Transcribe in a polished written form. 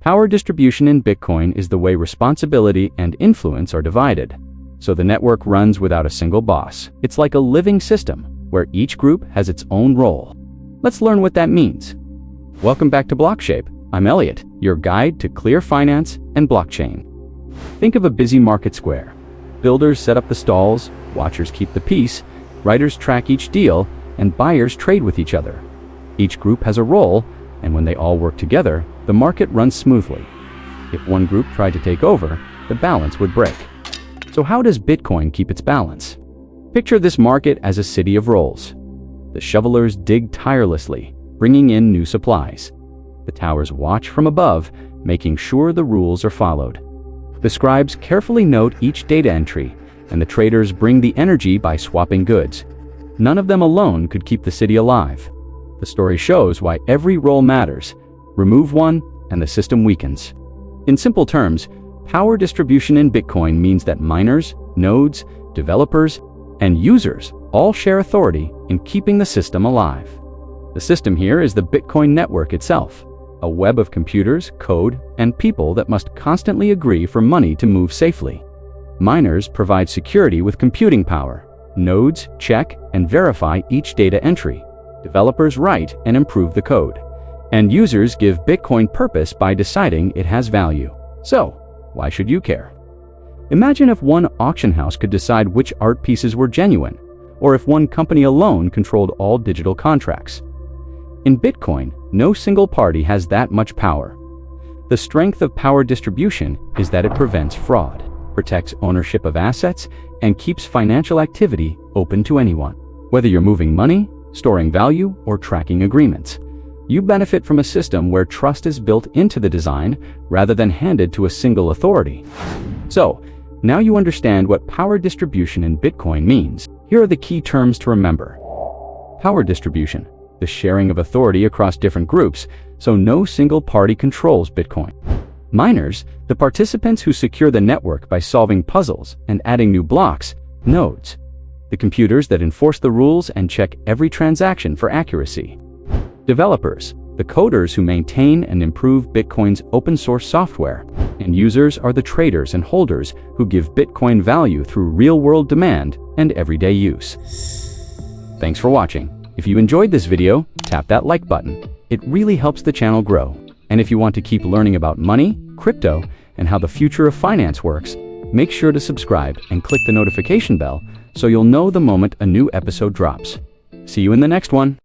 Power distribution in Bitcoin is the way responsibility and influence are divided, so the network runs without a single boss. It's like a living system where each group has its own role. Let's learn what that means. Welcome back to BlockShape. I'm Elliot, your guide to clear finance and blockchain. Think of a busy market square. Builders set up the stalls, watchers keep the peace, writers track each deal, and buyers trade with each other. Each group has a role, and when they all work together, the market runs smoothly. If one group tried to take over, the balance would break. So how does Bitcoin keep its balance? Picture this market as a city of roles. The shovelers dig tirelessly, bringing in new supplies. The towers watch from above, making sure the rules are followed. The scribes carefully note each data entry, and the traders bring the energy by swapping goods. None of them alone could keep the city alive. The story shows why every role matters. Remove one, and the system weakens. In simple terms, power distribution in Bitcoin means that miners, nodes, developers, and users all share authority in keeping the system alive. The system here is the Bitcoin network itself, a web of computers, code, and people that must constantly agree for money to move safely. Miners provide security with computing power. Nodes check and verify each data entry. Developers write and improve the code. And users give Bitcoin purpose by deciding it has value. So, why should you care? Imagine if one auction house could decide which art pieces were genuine, or if one company alone controlled all digital contracts. In Bitcoin, no single party has that much power. The strength of power distribution is that it prevents fraud, protects ownership of assets, and keeps financial activity open to anyone. Whether you're moving money, storing value, or tracking agreements, you benefit from a system where trust is built into the design rather than handed to a single authority. So, now you understand what power distribution in Bitcoin means. Here are the key terms to remember. Power distribution, the sharing of authority across different groups, so no single party controls Bitcoin. Miners, the participants who secure the network by solving puzzles and adding new blocks. Nodes, the computers that enforce the rules and check every transaction for accuracy. Developers, the coders who maintain and improve Bitcoin's open source software. And users are the traders and holders who give Bitcoin value through real-world demand and everyday use. Thanks for watching. If you enjoyed this video, tap that like button. It really helps the channel grow. And if you want to keep learning about money, crypto, and how the future of finance works, make sure to subscribe and click the notification bell so you'll know the moment a new episode drops. See you in the next one.